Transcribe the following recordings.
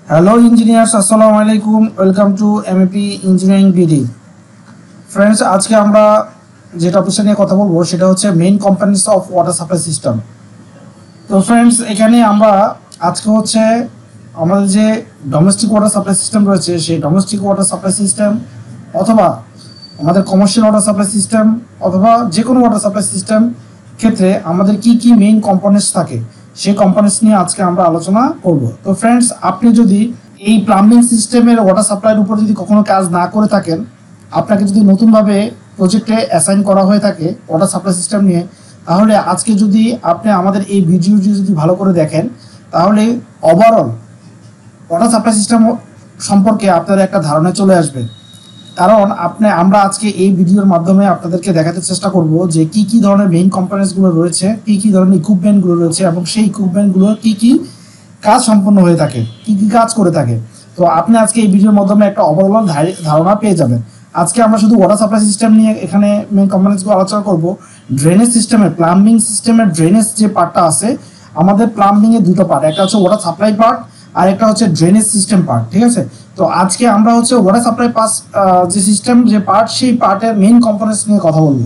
Hello engineers, assalamu alaikum. Welcome to MEP Engineering BD. Friends, আজকে আমরা যে টপিকটা নিয়ে কথা বলবো সেটা হচ্ছে main components of water supply system. তো ফ্রেন্ডস, এখানে আমরা আজকে হচ্ছে আমাদের যে ডোমেস্টিক ওয়াটার সাপ্লাই সিস্টেম রয়েছে সেই ডোমেস্টিক ওয়াটার সাপ্লাই সিস্টেম অথবা আমাদের কমার্শিয়াল ওয়াটার সাপ্লাই সিস্টেম অথবা যে কোনো ওয়াটার সাপ্লাই সিস্টেম ক্ষেত্রে আমাদের কি কি মেইন কম্পোনেন্টস থাকে সেই কম্পোনেন্টস নিয়ে আজকে আমরা আলোচনা করব। তো ফ্রেন্ডস, আপনি যদি এই প্লাম্বিং সিস্টেমের ওয়াটার সাপ্লাইয়ের উপর যদি কখনো কাজ না করে থাকেন, আপনাকে যদি নতুনভাবে প্রজেক্টে অ্যাসাইন করা হয়ে থাকে ওয়াটার সাপ্লাই সিস্টেম নিয়ে, তাহলে আজকে যদি আপনি আমাদের এই ভিডিওটি যদি ভালো করে দেখেন তাহলে ওভারঅল ওয়াটার সাপ্লাই সিস্টেম সম্পর্কে আপনার একটা ধারণা চলে আসবে। কারণ আমরা আজকে এই ভিডিওর মাধ্যমে আপনাদেরকে দেখাতে চেষ্টা করব যে কি কি ধরনের মেইন কম্পোনেন্টসগুলো রয়েছে, কি কি ধরনের ইকুইপমেন্টগুলো রয়েছে এবং সেই ইকুইপমেন্টগুলো কি কি কাজ সম্পন্ন হয়ে থাকে, কি কি কাজ করে থাকে। তো আপনি আজকে এই ভিডিওর মাধ্যমে একটা ওভারঅল ধারণা পেয়ে যাবেন। আজকে আমরা শুধু ওয়াটার সাপ্লাই সিস্টেম নিয়ে এখানে মেইন কম্পোনেন্টসগুলো আলোচনা করব। ড্রেনেজ সিস্টেমের প্লাম্বিং সিস্টেমের ড্রেনেজ যে পার্টটা আছে, আমাদের প্লাম্বিংয়ের দুটো পার্ট, একটা হচ্ছে ওয়াটার সাপ্লাই পার্ট আর একটা হচ্ছে ড্রেনেজ সিস্টেম পার্ট, ঠিক আছে। তো আজকে আমরা হচ্ছে ওয়াটার সাপ্লাই যে সিস্টেম যে পার্ট, সেই পার্টের মেইন কম্পোনেন্টস নিয়ে কথা বলবো।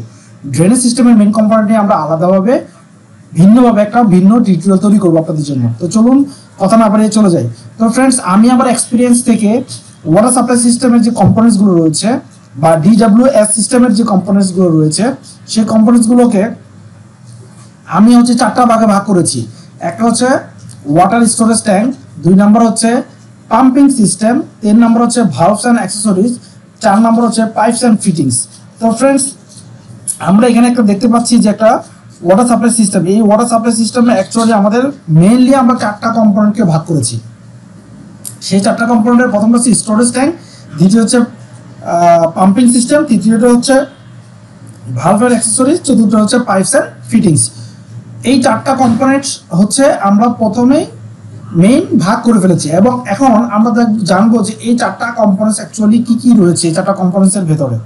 ড্রেনেজ সিস্টেমের মেইন কম্পোনেন্ট নিয়ে আমরা আলাদাভাবে ভিন্নভাবে একটা ভিন্ন টিউটোরিয়াল তৈরি করবো আপনাদের জন্য। তো চলুন কথা না বাড়িয়ে চলে যাই। তো ফ্রেন্ডস, আমি আমার এক্সপিরিয়েন্স থেকে ওয়াটার সাপ্লাই সিস্টেমের যে কম্পোনেন্টসগুলো রয়েছে বা DWS সিস্টেমের যে কম্পোনেন্টসগুলো রয়েছে সেই কম্পোনেন্টসগুলোকে আমি হচ্ছে চারটা ভাগে ভাগ করেছি। একটা হচ্ছে ওয়াটার স্টোরেজ ট্যাঙ্ক, 2 নম্বর হচ্ছে পাম্পিং সিস্টেম, 3 নম্বর হচ্ছে ভালভস অ্যান্ড অ্যাক্সেসরিজ, 4 নম্বর হচ্ছে পাইপস অ্যান্ড ফিটিংস। তো ফ্রেন্ডস, আমরা এখানে একটা দেখতে পাচ্ছি যে একটা ওয়াটার সাপ্লাই সিস্টেম। এই ওয়াটার সাপ্লাই সিস্টেমে অ্যাকচুয়ালি আমাদের মেইনলি আমরা 4টা কম্পোনেন্টকে ভাগ করেছি। সেই 4টা কম্পোনেন্টের প্রথমটা হচ্ছে স্টোরেজ ট্যাঙ্ক, দ্বিতীয় হচ্ছে পাম্পিং সিস্টেম, তৃতীয়টা হচ্ছে ভালভ অ্যান্ড অ্যাক্সেসরিজ, চতুর্থ হচ্ছে পাইপস অ্যান্ড ফিটিংস। এই 4টা কম্পোনেন্টস হচ্ছে আমরা প্রথমেই মেইন ভাগ করে ফেলেছি এবং এখন আমরা জানবো যে এই 4টা কম্পোনেন্টস অ্যাকচুয়ালি কি কি রয়েছে এই 4টা কম্পোনেন্টসের ভেতরে।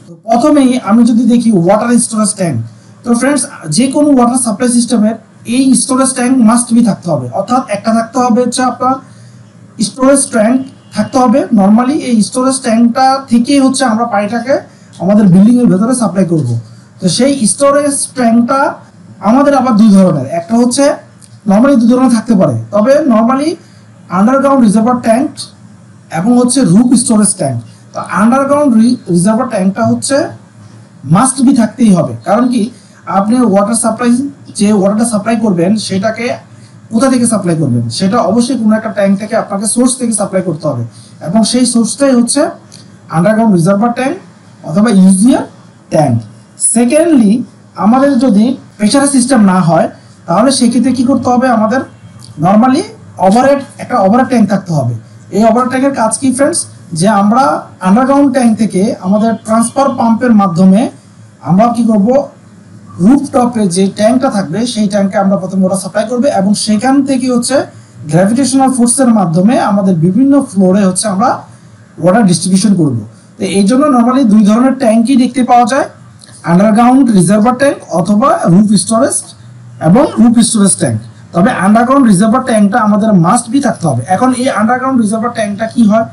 তো প্রথমেই আমি যদি দেখি ওয়াটার স্টোরেজ ট্যাঙ্ক, তো ফ্রেন্ডস, যে কোনো ওয়াটার সাপ্লাই সিস্টেমের এই স্টোরেজ ট্যাঙ্ক মাস্ট বি থাকতে হবে। অর্থাৎ একটা থাকতে হবে হচ্ছে আপনার স্টোরেজ ট্যাঙ্ক থাকতে হবে। নর্মালি এই স্টোরেজ ট্যাঙ্কটা থেকেই হচ্ছে আমরা পানিটাকে আমাদের বিল্ডিংয়ের ভেতরে সাপ্লাই করব। তো সেই স্টোরেজ ট্যাঙ্কটা আমাদের আবার 2 ধরনের, একটা হচ্ছে নর্মালি 2 ধরনের থাকতে পারে, তবে নর্মালি আন্ডারগ্রাউন্ড রিজার্ভার ট্যাঙ্ক এবং হচ্ছে রুফ স্টোরেজ ট্যাঙ্ক। তো আন্ডারগ্রাউন্ড রিজার্ভার ট্যাঙ্কটা হচ্ছে মাস্ট বি থাকতেই হবে। কারণ কি, আপনি ওয়াটার সাপ্লাই যে ওয়াটারটা সাপ্লাই করবেন সেটাকে কোথা থেকে সাপ্লাই করবেন, সেটা অবশ্যই কোনো একটা ট্যাঙ্ক থেকে আপনাকে সোর্স থেকে সাপ্লাই করতে হবে এবং সেই সোর্সটাই হচ্ছে আন্ডারগ্রাউন্ড রিজার্ভার ট্যাঙ্ক অথবা ইউজিয়ার ট্যাঙ্ক। সেকেন্ডলি, আমাদের যদি প্রেশারের সিস্টেম না হয় তাহলে সেক্ষেত্রে কী করতে হবে, আমাদের নর্মালি একটা ওভারহেড ট্যাঙ্ক থাকতে হবে। এই ওভারহেড ট্যাঙ্কের কাজ কি ফ্রেন্ডস, যে আমরা আন্ডারগ্রাউন্ড ট্যাঙ্ক থেকে আমাদের ট্রান্সফার পাম্পের মাধ্যমে আমরা কি করব, রুফটপে যে ট্যাঙ্কটা থাকবে সেই ট্যাঙ্কে আমরা প্রথমে ওটা সাপ্লাই করবে এবং সেখান থেকে হচ্ছে গ্র্যাভিটেশনাল ফোর্সের মাধ্যমে আমাদের বিভিন্ন ফ্লোরে হচ্ছে আমরা ওয়াটার ডিস্ট্রিবিউশন করব। তো এই জন্য নর্মালি 2 ধরনের ট্যাঙ্কই দেখতে পাওয়া যায়, আন্ডারগ্রাউন্ড রিজার্ভার ট্যাঙ্ক অথবা রুফ স্টোরেজ এবং রুফ স্টোরেজ ট্যাঙ্ক। তবে আন্ডারগ্রাউন্ড রিজার্ভার ট্যাঙ্কটা আমাদের মাস্ট বি থাকতে হবে। এখন এই আন্ডারগ্রাউন্ড রিজার্ভার ট্যাঙ্কটা কি হয়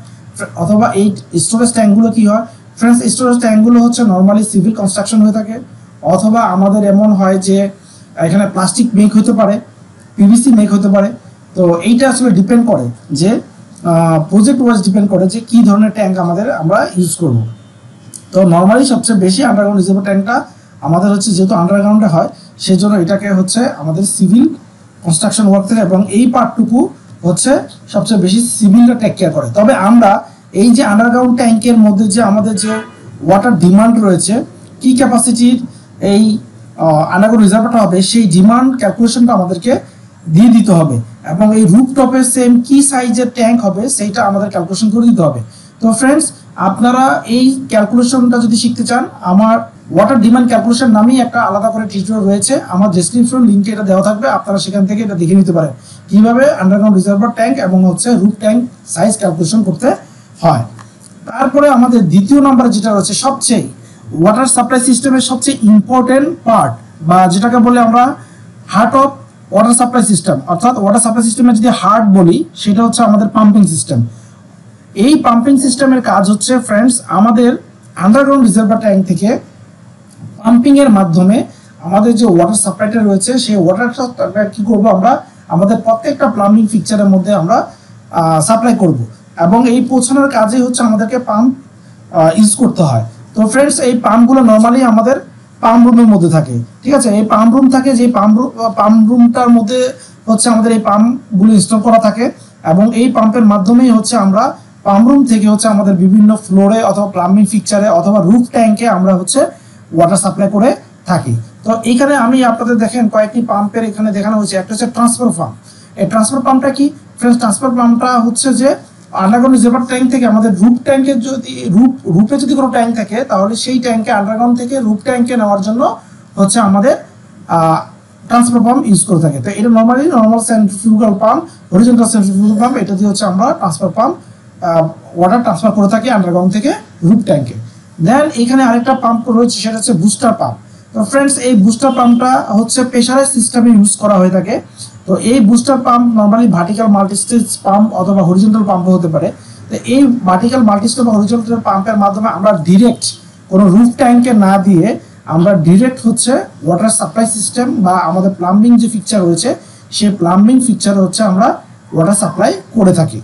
অথবা এই স্টোরেজ ট্যাঙ্কগুলো কি হয় ফ্রেন্ডস, স্টোরেজ ট্যাঙ্কগুলো হচ্ছে নর্মালি সিভিল কনস্ট্রাকশন হয়ে থাকে অথবা আমাদের এমন হয় যে এখানে প্লাস্টিক মেক হতে পারে, PVC মেক হতে পারে। তো এইটা আসলে ডিপেন্ড করে যে প্রজেক্ট ওয়াইজ ডিপেন্ড করে যে কী ধরনের ট্যাঙ্ক আমরা ইউজ করব। তো নর্মালি সবচেয়ে বেশি আন্ডারগ্রাউন্ড রিজার্ভার ট্যাঙ্কটা আমাদের হচ্ছে যেহেতু আন্ডারগ্রাউন্ডে হয় সেই জন্য এটাকে হচ্ছে আমাদের সিভিল কনস্ট্রাকশন ওয়ার্ক থেকে এবং এই পার্টটুকু হচ্ছে সবচেয়ে বেশি সিভিলটা টেক কেয়ার করে। তবে আমরা এই যে আন্ডারগ্রাউন্ড ট্যাঙ্কের মধ্যে যে আমাদের যে ওয়াটার ডিমান্ড রয়েছে, কি ক্যাপাসিটির এই আন্ডারগ্রাউন্ড রিজার্ভারটা হবে সেই ডিমান্ড ক্যালকুলেশনটা আমাদেরকে দিয়ে দিতে হবে এবং এই রুফটপে সেম কি সাইজের ট্যাঙ্ক হবে সেইটা আমাদের ক্যালকুলেশন করে দিতে হবে। তো ফ্রেন্ডস, আপনারা এই ক্যালকুলেশনটা যদি শিখতে চান, আমার ওয়াটার ডিমান্ড ক্যালকুলেশন নামেই একটা আলাদা করে টিউটোরিয়াল রয়েছে, আমার ডেসক্রিপশন লিঙ্কে এটা দেওয়া থাকবে, আপনারা সেখান থেকে এটা দেখে নিতে পারেন কিভাবে আন্ডারগ্রাউন্ড রিজার্ভার ট্যাঙ্ক এবং হচ্ছে রুফ ট্যাঙ্ক সাইজ ক্যালকুলেশন করতে হয়। তারপরে আমাদের দ্বিতীয় নম্বরে যেটা রয়েছে সবচেয়ে ওয়াটার সাপ্লাই সিস্টেমের সবচেয়ে ইম্পর্টেন্ট পার্ট বা যেটাকে বলে আমরা heart of water supply system, অর্থাৎ ওয়াটার সাপ্লাই সিস্টেমে যদি হার্ট বলি সেটা হচ্ছে আমাদের পাম্পিং সিস্টেম। এই পাম্পিং সিস্টেমের কাজ হচ্ছে ফ্রেন্ডস আমাদের আন্ডারগ্রাউন্ড রিজার্ভার ট্যাঙ্ক থেকে পাম্পিং এর মাধ্যমে আমাদের যে ওয়াটার সাপ্লাইটা রয়েছে সেই ওয়াটার সাপ্লাই কি করব আমরা আমাদের প্রত্যেকটা প্লাম্বিং ফিক্সারের মধ্যে আমরা সাপ্লাই করব, এবং এই পৌঁছানোর কাজে হচ্ছে আমাদেরকে পাম্প ইউজ করতে হয়। তো ফ্রেন্ডস এই পাম্পগুলো নর্মালি আমাদের পাম্প রুমের মধ্যে থাকে, ঠিক আছে। এই পাম্প রুম থাকে, যে পাম্প রুমটার মধ্যে হচ্ছে আমাদের এই পাম্পগুলো ইনস্টল করা থাকে, এবং এই পাম্পের মাধ্যমেই হচ্ছে আমরা পাম্প রুম থেকে হচ্ছে আমাদের বিভিন্ন ফ্লোরে অথবা প্লাম্বিং ফিক্সারে অথবা রুফ ট্যাঙ্কে আমরা হচ্ছে ওয়াটার সাপ্লাই করে থাকি। তো এইখানে আমি আপনাদের দেখেন কয়েকটি পাম্পের এখানে দেখানো হয়েছে। একটা হচ্ছে ট্রান্সফার পাম্প। এই ট্রান্সফার পাম্পটা কি ফ্রেন্ডস? ট্রান্সফার পাম্পটা হচ্ছে যে আন্ডারগ্রাউন্ড রিজার্ভার ট্যাঙ্ক থেকে আমাদের রুফে যদি কোনো ট্যাঙ্ক থাকে তাহলে সেই ট্যাঙ্কে আন্ডারগ্রাউন্ড থেকে রুফ ট্যাঙ্কে নেওয়ার জন্য হচ্ছে আমাদের ট্রান্সফার পাম্প ইউজ করে থাকে। তো এটা normal centrifugal pump, horizontal centrifugal pump, এটা দিয়ে হচ্ছে আমরা ট্রান্সফার পাম্প ওয়াটার ট্রান্সফার করে থাকি আন্ডারগ্রাউন্ড থেকে রুফ ট্যাঙ্কে। দেন এখানে আরেকটা পাম্প রয়েছে, সেটা হচ্ছে বুস্টার পাম্প। তো ফ্রেন্ডস এই বুস্টার পাম্পটা হচ্ছে প্রেসারাইজ সিস্টেমে ইউজ করা হয়ে থাকে। তো এই booster pump normally vertical multistage pump অথবা হরিজন্টাল পাম্পও হতে পারে। তো এই ভার্টিক্যাল মাল্টিস্টেজ বা হরিজন্টাল পাম্পের মাধ্যমে আমরা ডিরেক্ট কোনো রুফ ট্যাঙ্কে না দিয়ে আমরা ডিরেক্ট হচ্ছে ওয়াটার সাপ্লাই সিস্টেম বা আমাদের প্লাম্বিং যে ফিক্সার রয়েছে সেই প্লাম্বিং ফিক্সার হচ্ছে আমরা ওয়াটার সাপ্লাই করে থাকি।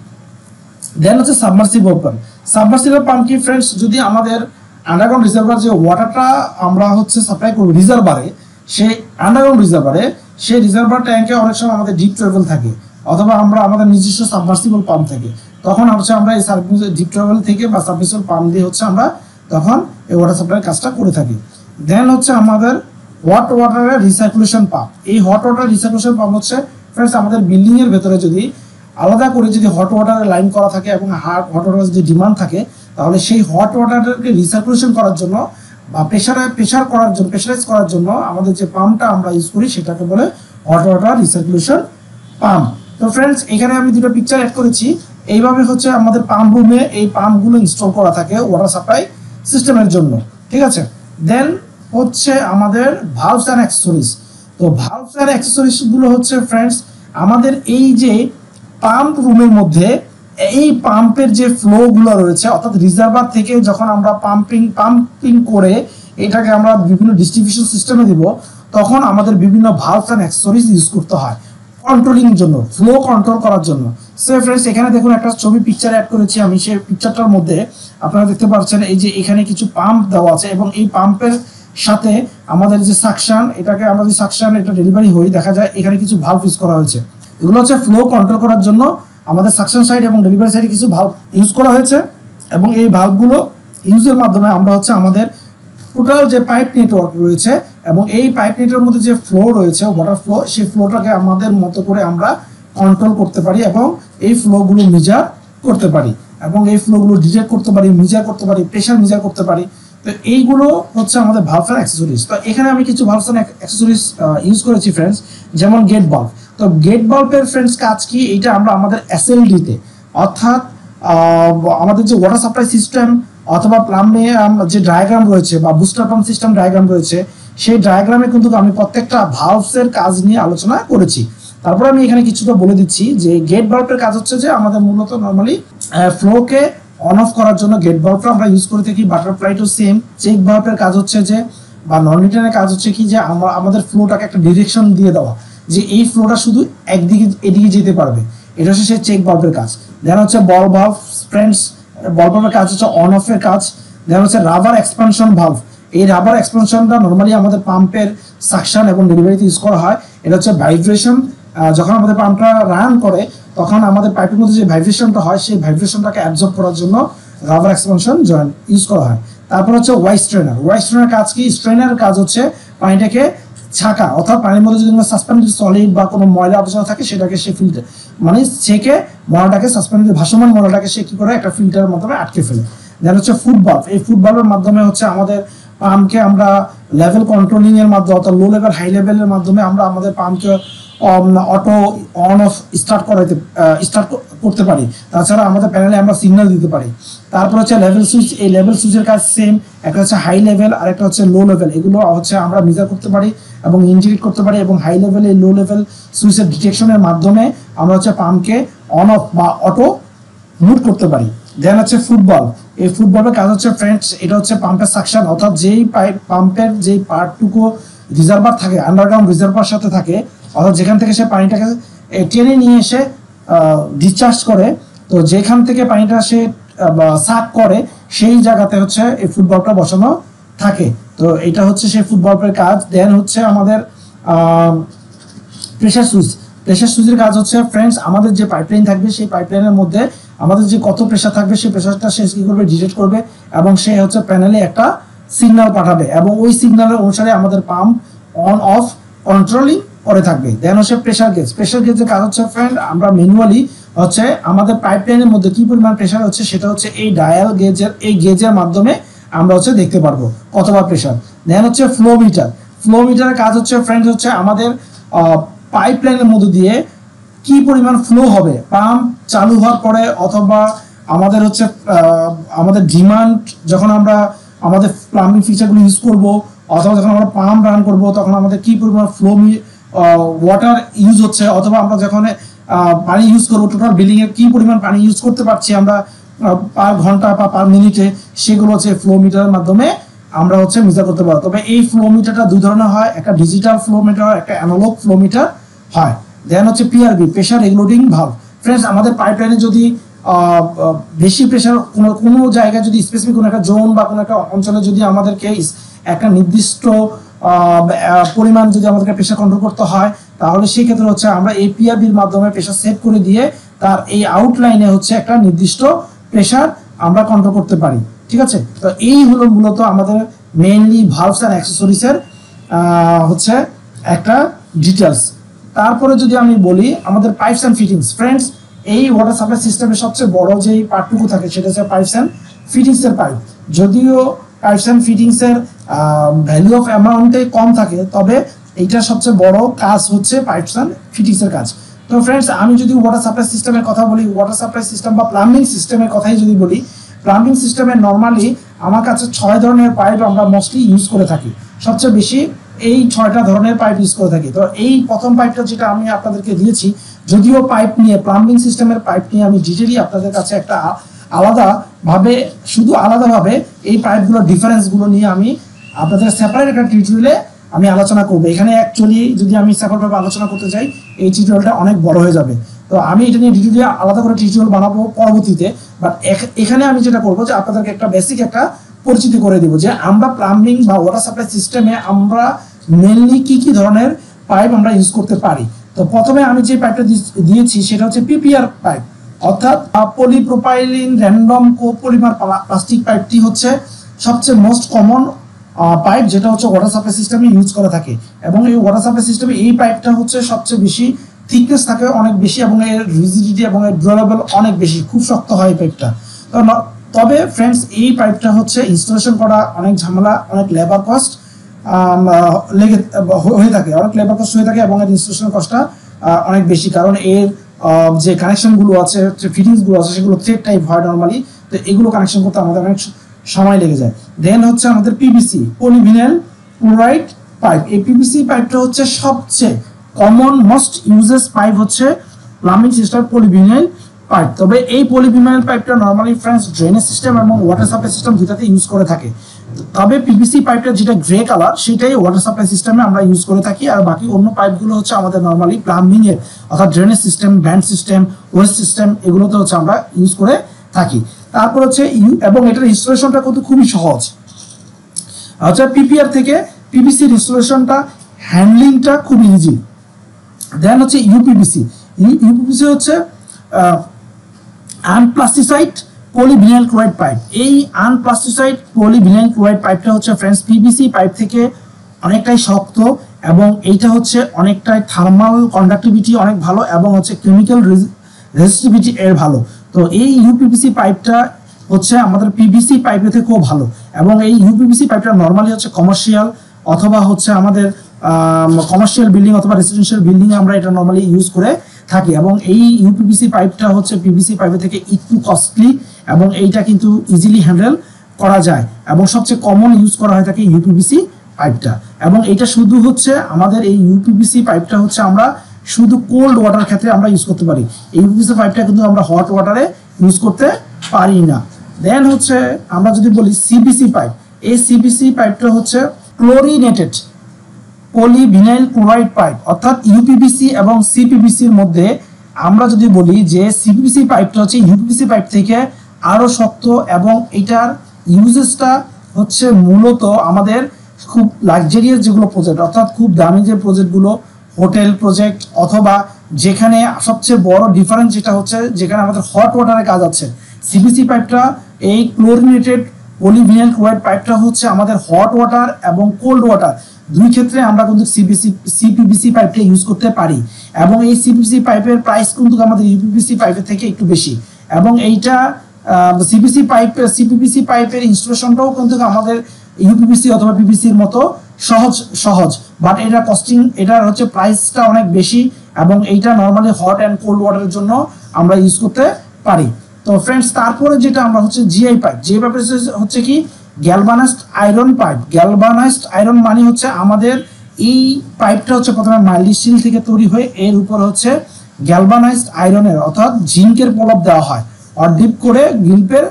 দেন হচ্ছে সাবমার্সিবল পাম্প। সাবমার্সিবল পাম্প কি ফ্রেন্ডস? যদি আমাদের আন্ডারগ্রাউন্ড রিজার্ভার যে ওয়াটারটা আমরা হচ্ছে সাপ্লাই করব রিজার্ভারে, সেই আন্ডারগ্রাউন্ড রিজার্ভারে সেই রিজার্ভার ট্যাঙ্কে অনেক সময় আমাদের ডিপ ট্রাভেল থাকে অথবা আমরা আমাদের নিজস্ব সাবমার্সিবল পাম্প থাকে, তখন হচ্ছে আমরা এই ডিপ ট্রাভেল থেকে বা সাবমার্সিবল পাম্প দিয়ে হচ্ছে আমরা তখন এই ওয়াটার সাপ্লাইয়ের কাজটা করে থাকি। দেন হচ্ছে আমাদের হট ওয়াটারের রিসার্কুলেশন পাম্প। এই হট ওয়াটার রিসার্কুলেশন পাম্প হচ্ছে ফ্রেন্ডস আমাদের বিল্ডিং এর ভেতরে যদি আলাদা করে যদি হট ওয়াটারের লাইন করা থাকে এবং হট ওয়াটারের যদি ডিমান্ড থাকে তাহলে সেই হট ওয়াটারকে রিসার্কুলেশন করার জন্য বা প্রেসারাইজ করার জন্য আমাদের যে পাম্পটা আমরা ইউজ করি সেটাকে বলে হট ওয়াটার রিসার্কুলেশন পাম্প। তো ফ্রেন্ডস এখানে আমি দুটো পিকচার অ্যাড করেছি। এইভাবে হচ্ছে আমাদের পাম্প রুমে এই পাম্পগুলো ইনস্টল করা থাকে ওয়াটার সাপ্লাই সিস্টেমের জন্য, ঠিক আছে। দেন হচ্ছে আমাদের ভালভস অ্যান্ড অ্যাক্সেসরিজ। তো ভালভস অ্যান্ড অ্যাক্সেসরিজ গুলো হচ্ছে ফ্রেন্ডস আমাদের এই যে পাম্প রুমের মধ্যে এই পাম্পের যে ফ্লো গুলো রয়েছে, অর্থাৎ রিজার্ভার থেকে যখন আমরা পাম্পিং করে এটাকে আমরা বিভিন্ন ডিস্ট্রিবিউশন সিস্টেমে দিব তখন আমাদের বিভিন্ন ভালভস অ্যান্ড অ্যাক্সেসরিজ ইউজ করতে হয় কন্ট্রোলিং জন্য, ফ্লো কন্ট্রোল করার জন্য। সো ফ্রেন্ডস এখানে দেখুন একটা ছবি পিকচার অ্যাড করেছি আমি। সেই পিকচারটার মধ্যে আপনারা দেখতে পাচ্ছেন এই যে এখানে কিছু পাম্প দেওয়া আছে এবং এই পাম্পের সাথে আমাদের যে সাকশন, এটাকে আমরা যে সাকশন এটা ডেলিভারি হই দেখা যায় এখানে কিছু ভালভ ইউজ করা হয়েছে। এগুলো হচ্ছে ফ্লো কন্ট্রোল করার জন্য আমাদের সাকশন সাইড এবং ডেলিভারি সাইডে কিছু ভালভ ইউজ করা হয়েছে, এবং এই ভালভগুলো ইউজের মাধ্যমে আমরা হচ্ছে আমাদের টোটাল যে পাইপ নেটওয়ার্ক রয়েছে এবং এই পাইপ নেটওয়ার্কের মধ্যে যে ফ্লো রয়েছে ওয়াটার ফ্লো, সেই ফ্লোটাকে আমাদের মতো করে আমরা কন্ট্রোল করতে পারি এবং এই ফ্লোগুলো মেজার করতে পারি এবং এই ফ্লোগুলো ডিটেক্ট করতে পারি, মেজার করতে পারি, প্রেশার মেজার করতে পারি। তো এইগুলো হচ্ছে আমাদের ভালভ এন্ড অ্যাক্সেসরিজ। তো এখানে আমি কিছু ভালভ এন্ড অ্যাক্সেসরিজ ইউজ করেছি ফ্রেন্ডস, যেমন গেট ভালভ। তো গেট ভালভের ফ্রেন্ডস কাজ কি? এটা আমরা আমাদের এসএলডিতে অর্থাৎ আমাদের যে ওয়াটার সাপ্লাই সিস্টেম অথবা প্লাম্বে যে ডায়াগ্রাম রয়েছে বা বুস্টার পাম্প সিস্টেম ডায়াগ্রাম রয়েছে সেই ডায়াগ্রামে কিন্তু আমি প্রত্যেকটা ভালভসের কাজ নিয়ে আলোচনা করেছি। তারপর আমি এখানে কিছুটা বলে দিচ্ছি যে গেট ভালভের কাজ হচ্ছে যে আমাদের মূলত নরমালি ফ্লোকে অন অফ করার জন্য গেট ভালভটা আমরা ইউজ করে থাকি। Butterfly to same. চেক ভালভের কাজ হচ্ছে যে বা নন রিটার্নের কাজ হচ্ছে কি যে আমরা আমাদের ফ্লোটাকে একটা ডিরেকশন দিয়ে দেওয়া যে এই ফ্লোটা শুধু একদিকে এদিকে যেতে পারবে, এটা হচ্ছে সেই চেক ভালভের কাজ। দেন হচ্ছে বল ভালভ ফ্রেন্ডস, বল ভালভের কাজ হচ্ছে অন অফের কাজ। দেন হচ্ছে রাবার এক্সপানশন ভালভ। এই রাবার এক্সপানশনটা নরমালি আমাদের পাম্পের সাকশন এবং ডেলিভারিতে ইউজ করা হয়। এটা হচ্ছে ভাইব্রেশন, যখন আমাদের পাম্পটা রান করে তখন আমাদের পাইপের মধ্যে যে ভাইব্রেশনটা হয় সেই ভাইব্রেশনটাকে অ্যাবজর্ব করার জন্য রাবার এক্সপানশন জয়েন্ট ইউজ করা হয়। তারপর হচ্ছে ওয়াই স্ট্রেনার। ওয়াই স্ট্রেনার কাজ কি? স্ট্রেনার কাজ হচ্ছে পানিটাকে ছাকা, অর্থাৎ পানির মধ্যে যদি কোনো সাসপেন্ডেড সলিড বা কোনো ময়লা আবর্জনা থাকে সেটাকে সে ফিল্টার মানে ছেঁকে ময়লাটাকে সাসপেন্ডেড ভাসমান ময়লাটাকে সে কি করে একটা ফিল্টারের মাধ্যমে আটকে ফেলে। দেন হচ্ছে ফুড ভালভ। এই ফুড ভালভের মাধ্যমে হচ্ছে আমাদের পাম্পকে আমরা লেভেল কন্ট্রোলিং এর মাধ্যমে অর্থাৎ লো লেভেল হাই লেভেলের মাধ্যমে আমরা আমাদের পাম্পকে অটো অন অফ স্টার্ট করতে পারি। তাছাড়া আমাদের প্যানেলে আমরা সিগন্যাল দিতে পারি। তারপর হচ্ছে লেভেল সুইচ। এই লেভেল সুইচের কাজ সেম। একটা হচ্ছে হাই লেভেল আর একটা হচ্ছে লো লেভেল। এগুলো হচ্ছে আমরা মেজার করতে পারি এবং ইন্টিগ্রেট করতে পারি, এবং হাই লেভেল লো লেভেল সুইচের ডিটেকশনের মাধ্যমে আমরা হচ্ছে পাম্পকে অন অফ বা অটো মুভ করতে পারি। দেন হচ্ছে ফুটবল। এই ফুটবলের কাজ হচ্ছে ফ্রেন্ডস, এটা হচ্ছে পাম্পের সাকশন, অর্থাৎ যেই পাম্পের যেই পার্টটুকু রিজার্ভার থাকে, আন্ডারগ্রাউন্ড রিজার্ভার সাথে থাকে, অর্থাৎ যেখান থেকে সে পানিটাকে টেনে নিয়ে এসে ডিসচার্জ করে, তো যেখান থেকে পানিটা সে সাক করে সেই জায়গাতে হচ্ছে এই ফুটবলটা বসানো থাকে। তো এটা হচ্ছে সেই ফুটবলের কাজ। দেন হচ্ছে আমাদের প্রেসার সুইচ। প্রেসার সুইচের কাজ হচ্ছে ফ্রেন্ডস, আমাদের যে পাইপলাইন থাকবে সেই পাইপলাইনের মধ্যে আমাদের যে কত প্রেসার থাকবে সেই প্রেসারটা সে কি করবে, ডিটেক্ট করবে এবং সে হচ্ছে প্যানেলে একটা সিগন্যাল পাঠাবে, এবং ওই সিগন্যালের অনুসারে আমাদের পাম্প অন অফ কন্ট্রোলিং করে থাকবে। দেন হচ্ছে প্রেসার গেজ। প্রেসার গেজের কাজ হচ্ছে ফ্রেন্ড, আমরা ম্যানুয়ালি হচ্ছে আমাদের পাইপলাইনের মধ্যে কি পরিমাণ প্রেসার হচ্ছে সেটা হচ্ছে এই ডায়াল গেজের, এই গেজের মাধ্যমে আমরা হচ্ছে দেখতে পারবো কতবার প্রেসার। দেন হচ্ছে ফ্লো মিটার। ফ্লো মিটারের কাজ হচ্ছে ফ্রেন্ড হচ্ছে আমাদের পাইপলাইনের মধ্যে দিয়ে কি পরিমাণ ফ্লো হবে পাম্প চালু হওয়ার পরে, অথবা আমাদের হচ্ছে আমাদের ডিমান্ড যখন আমরা আমাদের প্লাম্বিং ফিচারগুলো ইউজ করব, অথবা যখন আমরা পাম্প রান করব তখন আমাদের কি পরিমাণ ফ্লো ওয়াটার ইউজ হচ্ছে, অথবা আমরা যখন পানি ইউজ করবো টোটাল বিল্ডিং এর কি পরিমাণ পানি ইউজ করতে পারছি আমরা পার ঘন্টা বা পার মিনিটে, সেগুলো হচ্ছে ফ্লো মিটারের মাধ্যমে আমরা হচ্ছে মেজার করতে পারবো। তবে এই ফ্লো মিটারটা দুই ধরনের হয়, একটা ডিজিটাল ফ্লো মিটার, একটা অ্যানালগ ফ্লো মিটার হয়। দেন হচ্ছে PRB, pressure regulating valve. Friends, আমাদের পাইপলাইনে যদি বেশি প্রেসার কোনো জায়গায় যদি স্পেসিফিক কোনো একটা জোন বা কোনো একটা অঞ্চলে যদি আমাদেরকে একটা নির্দিষ্ট পরিমাণ যদি আমাদেরকে প্রেসার কন্ট্রোল করতে হয়, তাহলে সেই ক্ষেত্রে হচ্ছে আমরা এই পিআরবির মাধ্যমে প্রেসার সেট করে দিয়ে তার এই আউটলাইনে হচ্ছে একটা নির্দিষ্ট প্রেসার আমরা কন্ট্রোল করতে পারি। ঠিক আছে, তো এই হলো মূলত আমাদের মেইনলি ভালভস অ্যান্ড অ্যাক্সেসরিজের হচ্ছে একটা ডিটেলস। তারপরে যদি আমি বলি আমাদের পাইপস অ্যান্ড ফিটিংস। ফ্রেন্ডস, এই ওয়াটার সাপ্লাই সিস্টেমের সবচেয়ে বড় যেই পার্টটুকু থাকে সেটা হচ্ছে পাইপস অ্যান্ড ফিটিংসের পাইপ। যদিও পাইপস অ্যান্ড ফিটিংসের ভ্যালু অফ অ্যামাউন্টে কম থাকে, তবে এইটার সবচেয়ে বড় কাজ হচ্ছে পাইপস অ্যান্ড ফিটিংসের কাজ। তো ফ্রেন্ডস, আমি যদি ওয়াটার সাপ্লাই সিস্টেমের কথা বলি, ওয়াটার সাপ্লাই সিস্টেম বা প্লাম্বিং সিস্টেমের কথাই যদি বলি, প্লাম্বিং সিস্টেমে নর্মালি আমার কাছে 6 ধরনের পাইপ আমরা মোস্টলি ইউজ করে থাকি। সবচেয়ে বেশি এই 6টা ধরনের পাইপ ইউজ করে থাকি। তো এই প্রথম পাইপটা যেটা আমি আপনাদেরকে দিয়েছি, যদিও পাইপ নিয়ে প্লাম্বিং সিস্টেমের পাইপ নিয়ে আমি ডিটেইলি আপনাদের কাছে একটা আলাদাভাবে এই পাইপগুলোর ডিফারেন্সগুলো নিয়ে আমি আপনাদের সেপারেট একটা টিউটোরিয়ালে আমি আলোচনা করবো। এখানে অ্যাকচুয়ালি যদি আমি সেপারেটভাবে আলোচনা করতে চাই এই টিউটোরিয়ালটা অনেক বড় হয়ে যাবে, তো আমি এটা নিয়ে ডিটেইলি আলাদা করে টিউটোরিয়াল বানাবো পরবর্তীতে। বাট এখানে আমি যেটা করবো যে আপনাদেরকে একটা বেসিক একটা পরিচিতি করে দিব যে আমরা প্লাম্বিং বা ওয়াটার সাপ্লাই সিস্টেমে আমরা মেনলি কি কি ধরনের পাইপ আমরা ইউজ করতে পারি। তো প্রথমে আমি যে পাইপটা দিয়েছি সেটা হচ্ছে পিপিআর পাইপ, অর্থাৎ পলিপ্রোপাইলিন র্যান্ডম কোপলিমার প্লাস্টিক পাইপটি হচ্ছে সবচেয়ে মোস্ট কমন পাইপ, যেটা হচ্ছে ওয়াটার সাপ্লাই সিস্টেমে ইউজ করা থাকে। এবং এই ওয়াটার সাপ্লাই সিস্টেমে এই পাইপটা হচ্ছে সবচেয়ে বেশি থিকনেস থাকে অনেক বেশি, এবং এর রিজিডিটি এবং এর ডিউরেবল অনেক বেশি, খুব শক্ত হয় এই পাইপটা। তবে ফ্রেন্ডস, এই পাইপটা হচ্ছে ইনস্টলেশন করা অনেক ঝামেলা, অনেক লেবার কস্ট হয়ে থাকে, অনেক লেবার কস্ট হয়ে থাকে, এবং এর ইনস্টলেশন কস্টটা অনেক বেশি, কারণ এর যে কানেকশনগুলো আছে, ফিটিংসগুলো আছে, সেগুলো থ্রেড টাইপ হয় নর্মালি। তো এগুলো কানেকশন করতে আমাদের অনেক সময় লেগে যায়। দেন হচ্ছে আমাদের পিভিসি, পলিভিনাইল ক্লোরাইড পাইপ। এই পিভিসি পাইপটা হচ্ছে সবচেয়ে কমন মোস্ট ইউজেস পাইপ হচ্ছে প্লাম্বিং সিস্টেম পলিভিনাইল পাইপ। তবে এই পলিভিনাইল পাইপটা নর্মালি ফ্রেন্ডস ড্রেনেজ সিস্টেম এবং ওয়াটার সাপ্লাই সিস্টেম দুটাতে ইউজ করে থাকে। তবে পিভিসি পাইপটা যেটা গ্রে কালার সেটাই ওয়াটার সাপ্লাই সিস্টেমে আমরা ইউজ করে থাকি, আর বাকি অন্য পাইপগুলো হচ্ছে আমাদের নর্মালি প্লাম্বিং এর অর্থাৎ drainage system, band system, West system এগুলোতে হচ্ছে আমরা ইউজ করে থাকি। তারপর হচ্ছে এবং এটার ইনস্টলেশনটা কিন্তু খুবই সহজ। আচ্ছা, পিপিআর থেকে পিভিসির ইনস্টলেশনটা হ্যান্ডলিংটা খুব ইজি। দেন হচ্ছে ইউপিভিসি। ইউপিভিসি হচ্ছে আনপ্লাস্টিসাইড পলিভিনাইল ক্লোরাইড পাইপ। এই আনপ্লাস্টিসাইড পলিভিনাইল ক্লোরাইড পাইপটা হচ্ছে ফ্রেন্ডস পিভিসি পাইপ থেকে অনেকটাই শক্ত, এবং এইটা হচ্ছে অনেকটাই থার্মাল কন্ডাক্টিভিটি অনেক ভালো, এবং হচ্ছে কেমিক্যাল রেজিস্টিভিটি এর ভালো। তো এই ইউপিভিসি পাইপটা হচ্ছে আমাদের পিভিসি পাইপের থেকেও ভালো, এবং এই ইউপিভিসি পাইপটা নর্মালি হচ্ছে কমার্শিয়াল অথবা হচ্ছে আমাদের কমার্শিয়াল বিল্ডিং অথবা রেসিডেন্সিয়াল বিল্ডিং এ আমরা এটা নর্মালি ইউজ করে থাকি। এবং এই ইউপিভিসি পাইপটা হচ্ছে পিভিসি পাইপের থেকে একটু কস্টলি, এবং এইটা কিন্তু ইজিলি হ্যান্ডেল করা যায় এবং সবচেয়ে কমন ইউজ করা হয় থাকে ইউপিভিসি পাইপটা। এবং এটা শুধু হচ্ছে আমাদের এই ইউপিভিসি পাইপটা হচ্ছে আমরা শুধু কোল্ড ওয়াটার ক্ষেত্রে আমরা ইউজ করতে পারি, এই ইউপিভিসি পাইপটা কিন্তু আমরা হট ওয়াটারে ইউজ করতে পারি না। দেন হচ্ছে আমরা যদি বলি সিপিসি পাইপ, এই সিপিসি পাইপটা হচ্ছে ক্লোরিনেটেড পলিভিনাইল ক্লোরাইড পাইপ, অর্থাৎ ইউপিভিসি এবং সিপিভিসির মধ্যে আমরা যদি বলি যে সিপিভিসি পাইপটা হচ্ছে ইউপিভিসি পাইপ থেকে আরো শক্ত এবং এটার ইউজেসটা হচ্ছে মূলত আমাদের খুব লাক্সারিয়াস যেগুলো প্রজেক্ট, অর্থাৎ খুব দামি যে প্রজেক্টগুলো, হোটেল প্রজেক্ট, অথবা যেখানে সবচেয়ে বড় ডিফারেন্স যেটা হচ্ছে যেখানে আমাদের হট ওয়াটারের কাজ আছে, সিপিসি পাইপটা এই ক্লোরিনেটেড পলিভিনাইল ক্লোরাইড পাইপটা হচ্ছে আমাদের হট ওয়াটার এবং কোল্ড ওয়াটার দুই ক্ষেত্রে আমরা কিন্তু সিপিভিসি পাইপটা ইউজ করতে পারি। এবং এই সিপিভিসি পাইপের প্রাইস কিন্তু আমাদের ইউপিভিসি পাইপের থেকে একটু বেশি, এবং এইটা সিপিভিসি পাইপের ইনস্টলেশনটাও কিন্তু আমাদের ইউপিভিসি অথবা পিভিসির মতো সহজ, বাট এটা কস্টিং, এটার হচ্ছে প্রাইসটা অনেক বেশি, এবং এইটা নর্মালি হট অ্যান্ড কোল্ড ওয়াটারের জন্য আমরা ইউজ করতে পারি। তো ফ্রেন্ডস, তারপরে যেটা আমরা হচ্ছে জিআই পাইপ, জিআই পাইপ হচ্ছে কি galvanised iron pipe. Galvanised iron মানে হচ্ছে আমাদের এই পাইপটা হচ্ছে প্রথমে মাইল্ড স্টিল থেকে তৈরি হয়ে এর উপর হচ্ছে গ্যালভানাইজড আয়রনের অর্থাৎ জিঙ্কের প্রলেপ দেওয়া হয়, আর ডিপ করে গিল্পের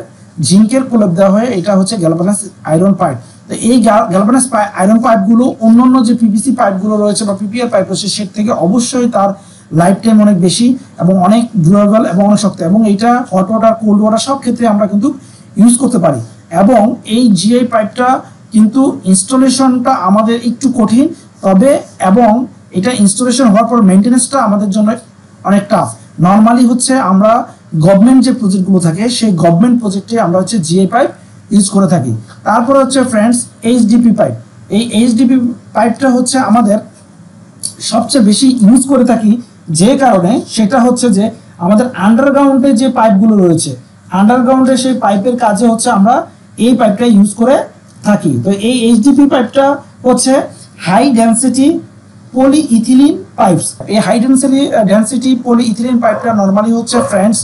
জিঙ্কের প্রলেপ দেওয়া হয়, এটা হচ্ছে গ্যালভানাইজড আয়রন পাইপ। তো এই গ্যালভানাইজড আয়রন পাইপগুলো অন্যান্য যে পিভিসি পাইপগুলো রয়েছে বা পিপিআর পাইপ রয়েছে সের থেকে অবশ্যই তার লাইফ টাইম অনেক বেশি এবং অনেক ডিউরেবল এবং অনেক শক্ত, এবং এইটা হট ওয়াটার কোল্ড ওয়াটার সব ক্ষেত্রে আমরা কিন্তু ইউজ করতে পারি। এবং এই জিআই পাইপটা কিন্তু ইনস্টলেশনটা আমাদের একটু কঠিন, তবে এবং এটা ইনস্টলেশন হওয়ার পর মেনটেন্যান্সটা আমাদের জন্য অনেক টাফ। নর্মালি হচ্ছে আমরা গভর্নমেন্ট যে প্রজেক্টগুলো থাকে সেই গভর্নমেন্ট প্রজেক্টে আমরা হচ্ছে জিআই পাইপ ইউজ করে থাকি। তারপরে হচ্ছে ফ্রেন্ডস এইচডিপি পাইপ, এই এইচডিপি পাইপটা হচ্ছে আমাদের সবচেয়ে বেশি ইউজ করে থাকি, যে কারণে সেটা হচ্ছে যে আমাদের আন্ডারগ্রাউন্ডে যে পাইপগুলো রয়েছে, আন্ডারগ্রাউন্ডে সেই পাইপের কাজে হচ্ছে আমরা এই পাইপটা ইউজ করে থাকি। তো এই এইচডিপি পাইপটা হচ্ছে হাই ডেনসিটি পলিইথিলিন পাইপস। এই হাই ডেনসিটি পলিইথিলিন পাইপটা নর্মালি হচ্ছে ফ্রেন্ডস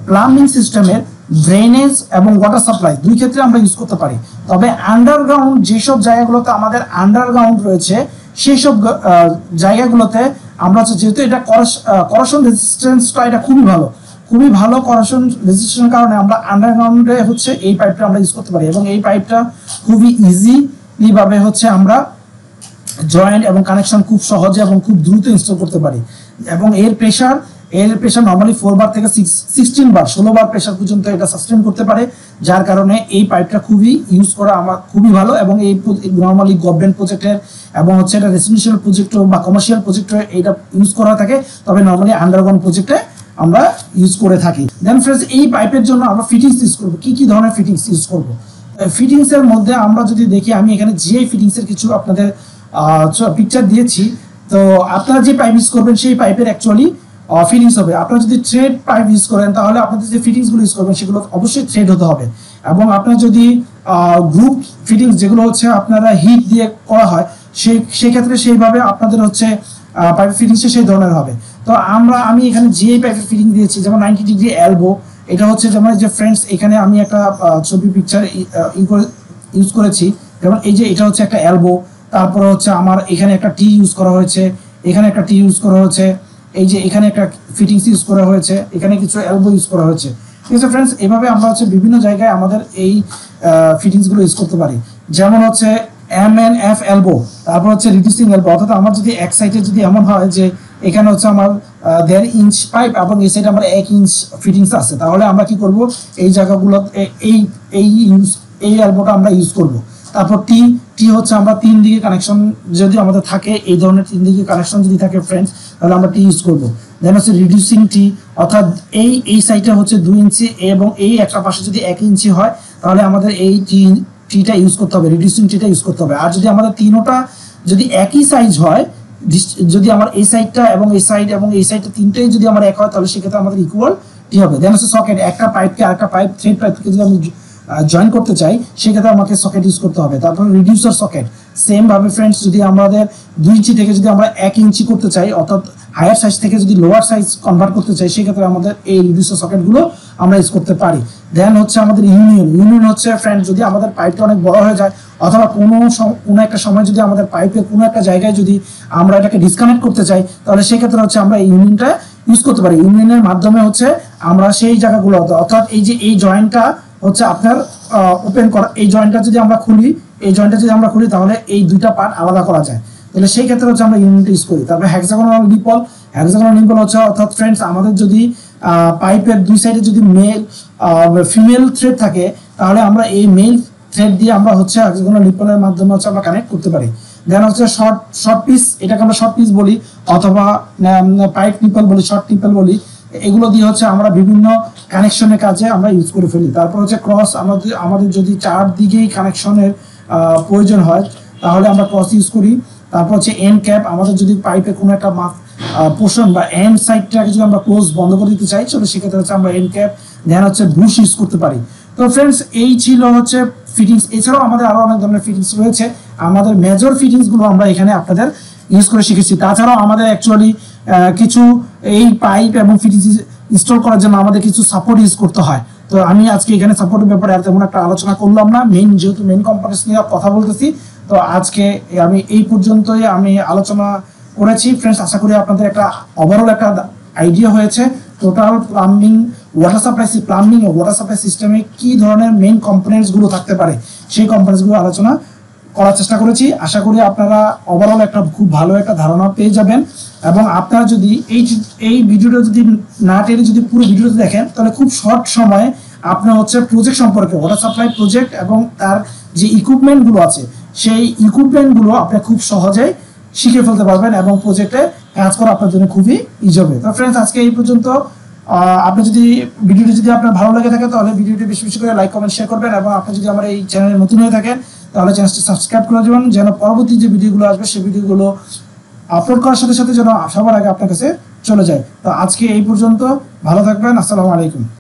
প্লাম্বিং সিস্টেমের ড্রেনেজ এবং ওয়াটার সাপ্লাই দুই ক্ষেত্রে আমরা ইউজ করতে পারি। তবে আন্ডারগ্রাউন্ড যেসব জায়গাগুলোতে আমাদের আন্ডারগ্রাউন্ড রয়েছে সেই সব জায়গাগুলোতে আমরা হচ্ছে যেহেতু এটা করশন রেজিস্ট্যান্সটা এটা খুবই ভালো করশন রেজিস্ট্যান্সের কারণে আমরা আন্ডারগ্রাউন্ডে হচ্ছে এই পাইপটা আমরা ইউজ করতে পারি, এবং এই পাইপটা খুবই ইজিলি ভাবে হচ্ছে আমরা জয়েন্ট এবং কানেকশন খুব সহজে এবং খুব দ্রুত ইনস্টল করতে পারি। এবং এর প্রেশার নর্মালি 4 বার থেকে 16 বার 16 বার প্রেশার পর্যন্ত এটা সাস্টেন করতে পারে, যার কারণে এই পাইপটা খুবই ইউজ করা আমার খুবই ভালো। এবং এই নর্মালি গভর্নমেন্ট প্রজেক্টের এবং হচ্ছে এটা রেসিডেন্সিয়াল প্রজেক্ট বা কমার্শিয়াল প্রজেক্টে এটা ইউজ করা থাকে, তবে নর্মালি আন্ডারগ্রাউন্ড প্রজেক্টে আমরা ইউজ করে থাকি। দেন ফ্রেন্ডস, এই পাইপের জন্য আমরা ফিটিংস ইউজ করবো। কি ধরনের ফিটিংস ইউজ করবো? ফিটিংস এর মধ্যে আমরা যদি দেখি, আমি এখানে জিআই ফিটিংস এর কিছু আপনাদের পিকচার দিয়েছি। তো আপনারা যে পাইপ ইউজ করবেন সেই পাইপের অ্যাকচুয়ালি ফিটিংস হবে। আপনারা যদি থ্রেড পাইপ ইউজ করেন তাহলে আপনাদের যে ফিটিংসগুলো ইউজ করবেন সেগুলো অবশ্যই থ্রেড হতে হবে, এবং আপনারা যদি গ্রুপ ফিটিংস যেগুলো হচ্ছে আপনারা হিট দিয়ে করা হয় সেই ক্ষেত্রে সেইভাবে আপনাদের হচ্ছে পাইপ ফিটিংসে সেই ধরনের হবে। তো আমি এখানে জিআই পাইপের ফিটিং দিয়েছি, যেমন 90 ডিগ্রি এলবো। এটা হচ্ছে যেমন যে ফ্রেন্ডস এখানে আমি একটা ছবি পিকচার ইউজ করেছি, যেমন এই যে এটা হচ্ছে একটা এলবো, তারপরে হচ্ছে আমার এখানে একটা টি ইউজ করা হয়েছে, এখানে একটা টি ইউজ করা হয়েছে, এই যে এখানে একটা ফিটিংস ইউজ করা হয়েছে, এখানে কিছু এলবো ইউজ করা হয়েছে। ঠিক আছে ফ্রেন্ডস, এভাবে আমরা হচ্ছে বিভিন্ন জায়গায় আমাদের এই ফিটিংসগুলো ইউজ করতে পারি। যেমন হচ্ছে MNF এলবো, তারপর হচ্ছে রিডিউসিং এলবো, অর্থাৎ আমার যদি এক সাইডে যদি এমন হয় যে এখানে হচ্ছে আমার 1.5 ইঞ্চ পাইপ এবং এই সাইডে আমার 1 ইঞ্চ ফিটিংস আছে, তাহলে আমরা কি করব, এই জায়গাগুলো এই এলবোটা আমরা ইউজ করব। তারপর টি হচ্ছে আমরা 3 দিকে কানেকশন যদি আমাদের থাকে, এই ধরনের 3 দিকে কানেকশন যদি থাকে ফ্রেন্ডস, তাহলে আমরা টি ইউজ করব। দেন হচ্ছে রিডিউসিং টি, অর্থাৎ এই সাইডে হচ্ছে 2 ইঞ্চি এবং এই একটা পাশে যদি 1 ইঞ্চি হয় তাহলে আমাদের এই টিটা ইউজ করতে হবে, রিডিউসিং টিটা ইউজ করতে হবে। আর যদি আমাদের তিনোটা যদি একই সাইজ হয়, যদি আমার এই সাইডটা এবং এই সাইড এবং এই সাইডটা তিনটাই যদি আমার এক হয় তাহলে সেক্ষেত্রে আমাদের ইকুয়াল টি হবে। দেন হচ্ছে সকেট, একটা পাইপকে আরেকটা পাইপ থ্রেড পাইপকে যদি আমি জয়েন করতে চাই সেক্ষেত্রে আমাকে সকেট ইউজ করতে হবে। তারপর রিডিউসার সকেট, সেম ভাবে ফ্রেন্ডস যদি আমাদের 2 ইঞ্চি থেকে যদি আমরা 1 ইঞ্চি করতে চাই, অর্থাৎ হায়ার সাইজ থেকে যদি লোয়ার সাইজ কনভার্ট করতে চাই, সেক্ষেত্রে আমাদের এই নির্দিষ্ট সকেটগুলো আমরা ইউজ করতে পারি। দেন হচ্ছে আমাদের ইউনিয়ন হচ্ছে ফ্রেন্ড, যদি আমাদের পাইপটা অনেক বড় হয়ে যায় অথবা কোনো একটা সময় যদি আমাদের পাইপের কোনো একটা জায়গায় যদি আমরা এটাকে ডিসকানেক্ট করতে চাই, তাহলে সেক্ষেত্রে হচ্ছে আমরা এই ইউনিয়নটা ইউজ করতে পারি। ইউনিয়নের মাধ্যমে হচ্ছে আমরা সেই জায়গাগুলো, অর্থাৎ এই জয়েন্টটা হচ্ছে আপনার ওপেন করা, এই জয়েন্টটা যদি আমরা খুলি তাহলে এই দুইটা পার্ট আলাদা করা যায়। তাহলে সেই ক্ষেত্রে হচ্ছে আমরা ইউনিট ইউজ করি। তারপরে হেক্সাগোনাল নিপল হচ্ছে, অর্থাৎ ফ্রেন্ডস আমাদের যদি পাইপের দুই সাইডে যদি ফিমেল থ্রেড থাকে, তাহলে আমরা এই মেল থ্রেড দিয়ে আমরা হচ্ছে হেক্সাগোনাল নিপলের মাধ্যমে হচ্ছে আমরা কানেক্ট করতে পারি। দেন হচ্ছে শর্ট পিস, এটাকে আমরা শর্ট পিস বলি অথবা পাইপ নিপল বলি, শর্ট নিপল বলি। এগুলো দিয়ে হচ্ছে আমরা বিভিন্ন কানেকশনের কাজে আমরা ইউজ করে ফেলি। তারপর হচ্ছে ক্রস, আমাদের যদি চারদিকেই কানেকশনের প্রয়োজন হয় তাহলে আমরা ক্রস ইউজ করি। তারপর হচ্ছে এন্ড ক্যাপ, আমাদের যদি পাইপে কোনো একটা পোর্শন বা এন্ড সাইডটাকে যদি আমরা ক্লোজ বন্ধ করে দিতে চাই, তাহলে সেক্ষেত্রে হচ্ছে আমরা এন্ড ক্যাপ, দেন হচ্ছে বুশ ইউজ করতে পারি। তো ফ্রেন্ডস, এই ছিল হচ্ছে ফিটিংস। এছাড়াও আমাদের আরো অনেক ধরনের ফিটিংস রয়েছে। আমাদের মেজর ফিটিংসগুলো আমরা এখানে আপনাদের ইউজ করে শিখেছি। তাছাড়াও আমাদের অ্যাকচুয়ালি কিছু এই পাইপ এবং ফিটিংস ইনস্টল করার জন্য আমাদের কিছু সাপোর্ট ইউজ করতে হয়। তো আমি আজকে এখানে সাপোর্টের ব্যাপারে আর তেমন একটা আলোচনা করলাম না, যেহেতু মেইন কম্পোনেন্টস নিয়ে কথা বলতেছি। তো আজকে আমি এই পর্যন্তই আমি আলোচনা করেছি ফ্রেন্ডস। আশা করি আপনাদের একটা ওভারঅল একটা আইডিয়া হয়েছে টোটাল প্লাম্বিং ওয়াটার সাপ্লাই সিস্টেমে কি ধরনের মেইন কম্পোনেন্টসগুলো থাকতে পারে, সেই কম্পোনেন্টসগুলো আলোচনা করার চেষ্টা করেছি। আশা করি আপনারা ওভারঅল একটা খুব ভালো একটা ধারণা পেয়ে যাবেন। এবং আপনারা যদি এই ভিডিওটা যদি না টেনে যদি পুরো ভিডিওটা দেখেন, তাহলে খুব শর্ট সময়ে আপনার হচ্ছে প্রজেক্ট সম্পর্কে, ওয়াটার সাপ্লাই প্রজেক্ট এবং তার যে ইকুইপমেন্টগুলো আছে, সেই ইকুইপমেন্টগুলো আপনি খুব সহজেই শিখে ফেলতে পারবেন এবং প্রজেক্টে কাজ করা আপনার জন্য খুবই ইজি হবে। তো ফ্রেন্ডস, আজকে এই পর্যন্ত। আপনি যদি ভিডিওটি যদি আপনার ভালো লেগে থাকে, তাহলে ভিডিওটি বেশি বেশি করে লাইক, কমেন্ট, শেয়ার করবেন। এবং আপনি যদি আমার এই চ্যানেলে নতুন হয়ে থাকেন, তাহলে চ্যানেলটি সাবস্ক্রাইব করে দেবেন, যেন পরবর্তী যে ভিডিওগুলো আসবে সেই ভিডিওগুলো আপলোড করার সাথে সাথে যেন সবার আগে আপনার কাছে চলে যায়। তো আজকে এই পর্যন্ত, ভালো থাকবেন। আসসালামু আলাইকুম।